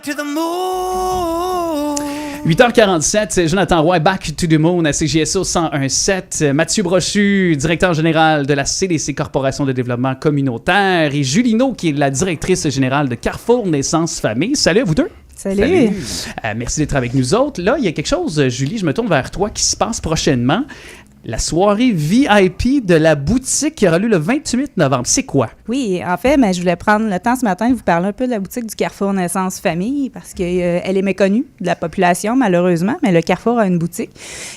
back to the moon. 8h47, c'est Jonathan Roy, Back to the Moon à CJSO 101.7. Mathieu Brochu, directeur général de la CDC Corporation de développement communautaire, et Julie Naud, qui est la directrice générale de Carrefour Naissance Famille. Salut à vous deux. Salut. Merci d'être avec nous autres. Là, il y a quelque chose, Julie, je me tourne vers toi, qui se passe prochainement. La soirée VIP de la boutique qui aura lieu le 28 novembre. C'est quoi? Oui, en fait, je voulais prendre le temps ce matin de vous parler un peu de la boutique du Carrefour Naissance Famille parce qu'elle est méconnue de la population, malheureusement, mais le Carrefour a une boutique.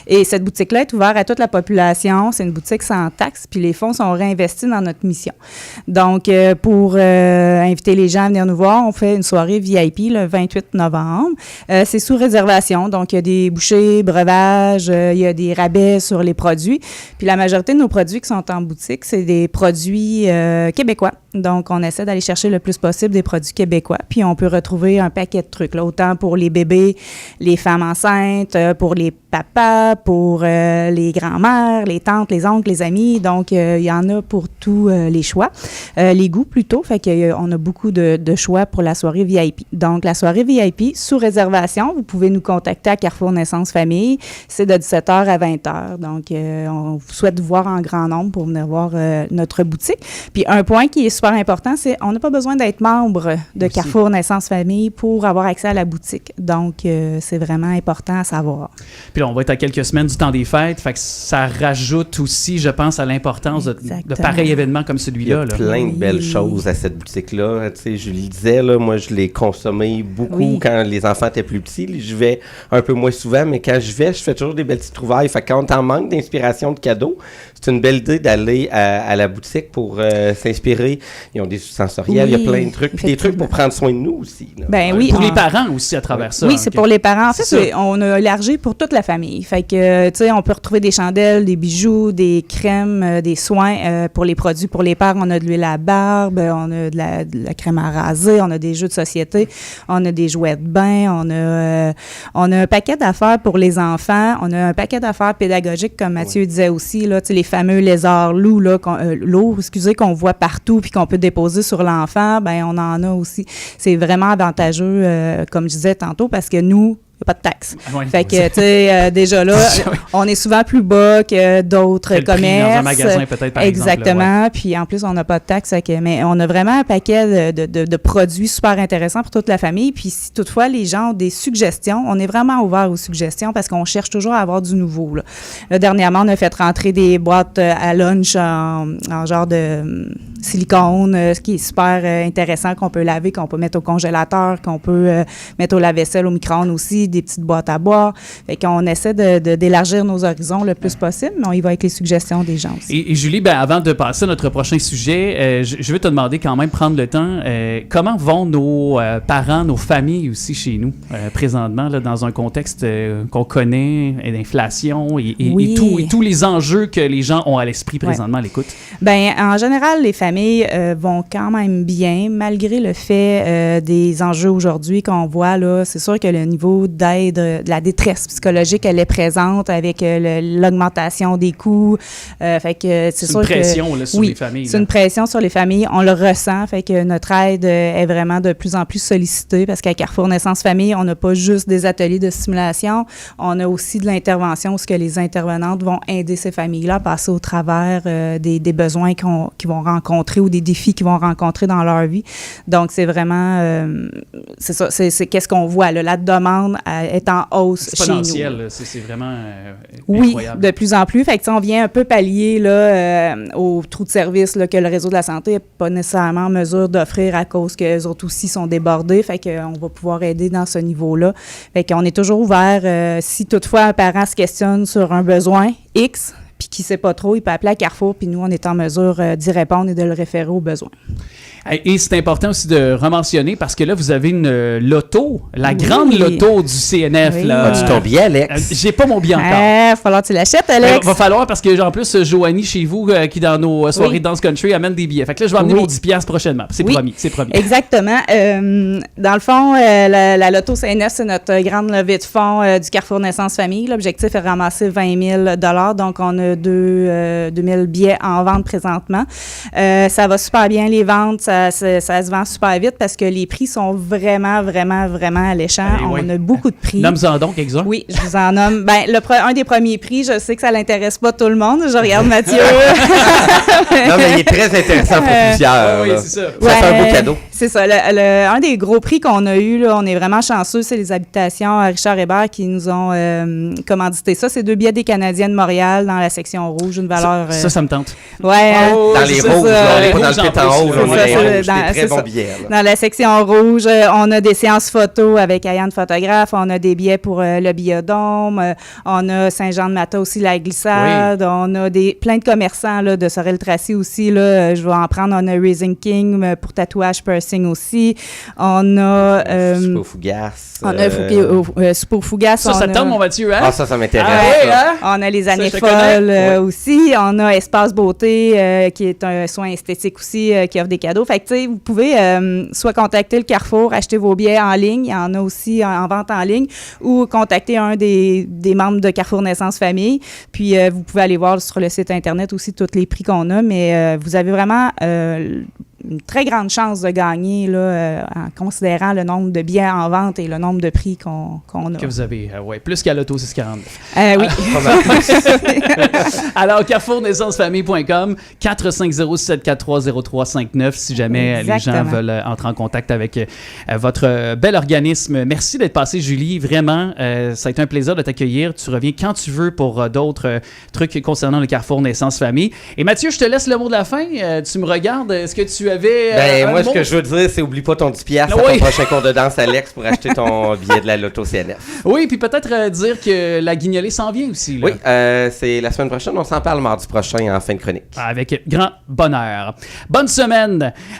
Et cette boutique-là est ouverte à toute la population. C'est une boutique sans taxe, puis les fonds sont réinvestis dans notre mission. Donc, pour inviter les gens à venir nous voir, on fait une soirée VIP le 28 novembre. C'est sous réservation, donc il y a des bouchées, breuvages, il y a des rabais sur les produits. Puis la majorité de nos produits qui sont en boutique, c'est des produits québécois. Donc, on essaie d'aller chercher le plus possible des produits québécois. Puis, on peut retrouver un paquet de trucs, là, autant pour les bébés, les femmes enceintes, pour les papas, pour les grands-mères, les tantes, les oncles, les amis. Donc, il y en a pour tous les choix. Les goûts, plutôt. Fait qu'on a beaucoup de choix pour la soirée VIP. Donc, la soirée VIP, sous réservation, vous pouvez nous contacter à Carrefour Naissance Famille. C'est de 17h à 20h. Donc, on vous souhaite vous voir en grand nombre pour venir voir notre boutique. Puis, un point qui est super important, c'est qu'on n'a pas besoin d'être membre de Carrefour Naissance Famille pour avoir accès à la boutique. Donc, c'est vraiment important à savoir. Puis là, on va être à quelques semaines du temps des fêtes, fait que ça rajoute aussi, je pense, à l'importance de pareils événements comme celui-là. Il y a plein de belles choses à cette boutique-là. Tu sais, je le disais, là, moi, je l'ai consommé beaucoup quand les enfants étaient plus petits. Je vais un peu moins souvent, mais quand je vais, je fais toujours des belles petites trouvailles. Fait que quand on t'en manque d'inspiration, de cadeaux, c'est une belle idée d'aller à la boutique pour s'inspirer. Ils ont des sensoriels, il y a plein de trucs. Puis des trucs pour prendre soin de nous aussi. Là. Ben oui. Pour les parents aussi à travers ça. Oui, c'est pour les parents. En fait, on a élargi pour toute la famille. Fait que, tu sais, on peut retrouver des chandelles, des bijoux, des crèmes, des soins pour les produits. Pour les pères, on a de l'huile à barbe, on a de la crème à raser, on a des jeux de société, on a des jouets de bain, on a un paquet d'affaires pour les enfants, on a un paquet d'affaires pédagogiques, comme Mathieu disait aussi, là, tu sais, les fameux lézards loups, là, qu'on voit partout puis qu'on peut déposer sur l'enfant, ben on en a aussi. C'est vraiment avantageux, comme je disais tantôt, parce que nous, il n'y a pas de taxe. Ouais, fait que, tu sais, déjà là, on est souvent plus bas que d'autres commerces. Dans un magasin, peut-être, par Exactement. exemple. Puis en plus, on n'a pas de taxe. Mais on a vraiment un paquet de produits super intéressants pour toute la famille. Puis si toutefois les gens ont des suggestions, on est vraiment ouvert aux suggestions parce qu'on cherche toujours à avoir du nouveau. Là, dernièrement, on a fait rentrer des boîtes à lunch en genre de silicone, ce qui est super intéressant, qu'on peut laver, qu'on peut mettre au congélateur, qu'on peut mettre au lave-vaisselle, au micro-ondes aussi, des petites boîtes à boire. Fait qu'on essaie d'élargir nos horizons le plus possible, mais on y va avec les suggestions des gens aussi. Et Julie, avant de passer à notre prochain sujet, je veux te demander quand même, prendre le temps, comment vont nos parents, nos familles aussi chez nous, présentement, là, dans un contexte qu'on connaît, d'inflation et tous les enjeux que les gens ont à l'esprit présentement à l'écoute? Bien, en général, les familles vont quand même bien, malgré le fait des enjeux aujourd'hui qu'on voit, là. C'est sûr que le niveau d'aide, de la détresse psychologique, elle est présente avec l'augmentation des coûts. Fait que c'est sûr que... C'est une pression là, sur les familles. C'est une pression sur les familles. On le ressent. Fait que notre aide est vraiment de plus en plus sollicitée parce qu'à Carrefour Naissance Famille, on n'a pas juste des ateliers de stimulation. On a aussi de l'intervention où ce que les intervenantes vont aider ces familles-là à passer au travers des besoins qu'ils vont rencontrer ou des défis qu'ils vont rencontrer dans leur vie. Donc, c'est vraiment... c'est ça. C'est qu'est-ce qu'on voit, là. La demande est en hausse chez nous. C'est exponentiel. C'est vraiment incroyable. Oui, de plus en plus. Fait que, on vient un peu pallier là, au trou de service là, que le réseau de la santé n'est pas nécessairement en mesure d'offrir à cause qu'eux autres aussi sont débordés. Fait qu'on va pouvoir aider dans ce niveau-là. Fait qu'on est toujours ouvert. Si toutefois un parent se questionne sur un besoin X, puis qui ne sait pas trop, il peut appeler à Carrefour, puis nous, on est en mesure d'y répondre et de le référer aux besoins. Et c'est important aussi de rementionner parce que là, vous avez une loto, la grande loto du CNF. Oui. Là. As-tu ton billet, Alex? J'ai pas mon billet encore. Il va falloir que tu l'achètes, Alex. Va falloir parce que, en plus, Joanie, chez vous, qui dans nos soirées de Dance Country, amène des billets. Fait que là, je vais amener mon 10$ prochainement. C'est promis. Exactement. Dans le fond, la loto CNF, c'est notre grande levée de fonds du Carrefour Naissance Famille. L'objectif est de ramasser 20 000 $. Donc, on a 2000 billets en vente présentement. Ça va super bien, les ventes. Ça se vend super vite parce que les prix sont vraiment, vraiment, vraiment alléchants. On a beaucoup de prix. Nomme-en donc, exemple. Oui, je vous en nomme. Ben, un des premiers prix, je sais que ça l'intéresse pas tout le monde. Je regarde Mathieu. Non, mais il est très intéressant pour plusieurs. Oui, là. c'est ça. Ça fait un beau cadeau. C'est ça. Un des gros prix qu'on a eu, là, on est vraiment chanceux, c'est les habitations Richard Hébert qui nous ont commandité ça. C'est 2 billets des Canadiens de Montréal dans la section rouge, une valeur... Ça me tente. Ouais. Dans les c'est rouges, ça. on n'est pas dans le pit en haut, on est rouge. C'est très bon billet. Dans la section rouge, on a des séances photos avec Ayane Photographe, on a des billets pour le Biodôme, on a Saint-Jean-de-Mata aussi, la glissade, on a plein de commerçants là, de Sorel-Tracy aussi, là, je vais en prendre, on a Raising King pour tatouage piercing aussi, on a... Super Fougas. On a Super Fougas. Ça tente, mon Mathieu, hein? Ah, ça m'intéresse. On a les années je te folles connais. aussi. On a Espace Beauté, qui est un soin esthétique aussi, qui offre des cadeaux. Fait que, tu sais, vous pouvez soit contacter le Carrefour, acheter vos billets en ligne. Il y en a aussi en vente en ligne, ou contacter un des membres de Carrefour Naissance Famille. Puis, vous pouvez aller voir sur le site Internet aussi tous les prix qu'on a. Mais vous avez vraiment... une très grande chance de gagner là, en considérant le nombre de billets en vente et le nombre de prix qu'on a. Que vous avez, ouais, plus qu'à l'auto 640. Oui. Alors, carrefournaissancefamille.com, 450-743-0359, si jamais les gens veulent entrer en contact avec votre bel organisme. Merci d'être passé, Julie. Vraiment, ça a été un plaisir de t'accueillir. Tu reviens quand tu veux pour d'autres trucs concernant le Carrefour Naissance Famille. Et Mathieu, je te laisse le mot de la fin. Tu me regardes. Est-ce que tu avais... moi, ce que je veux dire, c'est oublie pas ton 10$ à ton prochain cours de danse, Alex, pour acheter ton billet de la Loto CNF. Oui, puis peut-être dire que la guignolée s'en vient aussi. Là. Oui, c'est la semaine prochaine. On s'en parle mardi prochain en fin de chronique. Avec grand bonheur. Bonne semaine.